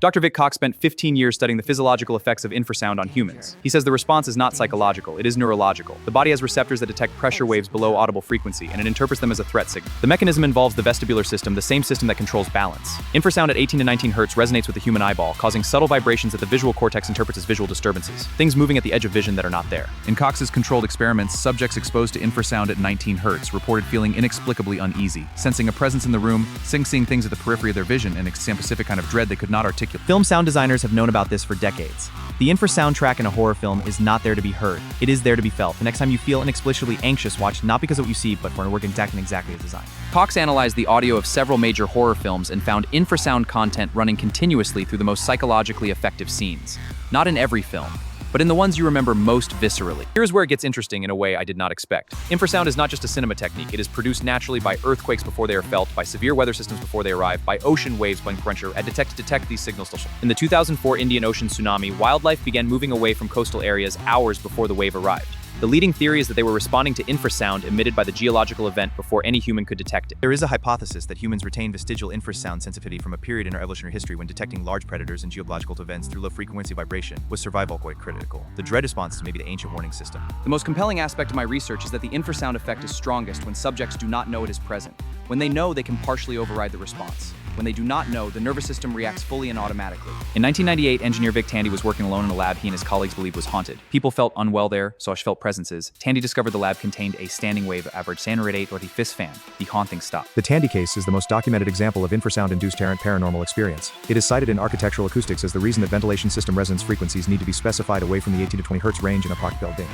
Dr. Vic Cox spent 15 years studying the physiological effects of infrasound on humans. He says the response is not psychological, it is neurological. The body has receptors that detect pressure waves below audible frequency, and it interprets them as a threat signal. The mechanism involves the vestibular system, the same system that controls balance. Infrasound at 18 to 19 Hz resonates with the human eyeball, causing subtle vibrations that the visual cortex interprets as visual disturbances, things moving at the edge of vision that are not there. In Cox's controlled experiments, subjects exposed to infrasound at 19 Hz reported feeling inexplicably uneasy, sensing a presence in the room, seeing things at the periphery of their vision, and a specific kind of dread they could not articulate. Film sound designers have known about this for decades. The infrasound track in a horror film is not there to be heard. It is there to be felt. The next time you feel inexplicably anxious, watch not because of what you see, but for it working exactly as designed. Cox analyzed the audio of several major horror films and found infrasound content running continuously through the most psychologically effective scenes. Not in every film, but in the ones you remember most viscerally. Here's where it gets interesting in a way I did not expect. Infrasound is not just a cinema technique. It is produced naturally by earthquakes before they are felt, by severe weather systems before they arrive, by ocean waves when pressure and detect these signals. In the 2004 Indian Ocean tsunami, wildlife began moving away from coastal areas hours before the wave arrived. The leading theory is that they were responding to infrasound emitted by the geological event before any human could detect it. There is a hypothesis that humans retain vestigial infrasound sensitivity from a period in our evolutionary history when detecting large predators and geological events through low-frequency vibration was survival quite critical. The dread response is maybe the ancient warning system. The most compelling aspect of my research is that the infrasound effect is strongest when subjects do not know it is present. When they know, they can partially override the response. When they do not know, the nervous system reacts fully and automatically. In 1998, engineer Vic Tandy was working alone in a lab he and his colleagues believed was haunted. People felt unwell there, so felt presences. Tandy discovered the lab contained a standing wave average 108 or the fist fan. The haunting stopped. The Tandy case is the most documented example of infrasound-induced paranormal experience. It is cited in architectural acoustics as the reason that ventilation system resonance frequencies need to be specified away from the 18 to 20 Hz range in a park building.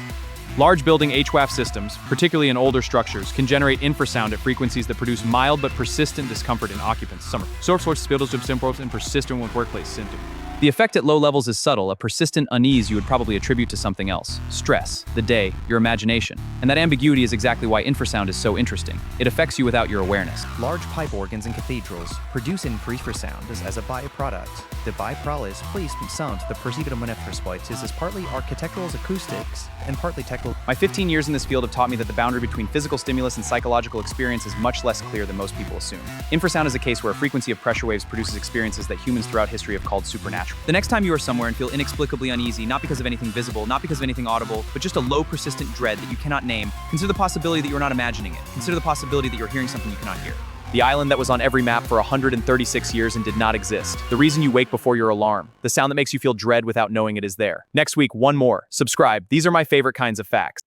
Large building HVAC systems, particularly in older structures, can generate infrasound at frequencies that produce mild but persistent discomfort in occupants. Source spills of symptoms and persistent with workplace symptoms. The effect at low levels is subtle, a persistent unease you would probably attribute to something else. Stress, the day, your imagination. And that ambiguity is exactly why infrasound is so interesting. It affects you without your awareness. Large pipe organs in cathedrals produce infrasound as a byproduct. The byproduct placement sound the perceived manifestations is partly architectural acoustics and partly technical. My 15 years in this field have taught me that the boundary between physical stimulus and psychological experience is much less clear than most people assume. Infrasound is a case where a frequency of pressure waves produces experiences that humans throughout history have called supernatural. The next time you are somewhere and feel inexplicably uneasy, not because of anything visible, not because of anything audible, but just a low persistent dread that you cannot name, consider the possibility that you're not imagining it. Consider the possibility that you're hearing something you cannot hear. The island that was on every map for 136 years and did not exist. The reason you wake before your alarm. The sound that makes you feel dread without knowing it is there. Next week, one more. Subscribe. These are my favorite kinds of facts.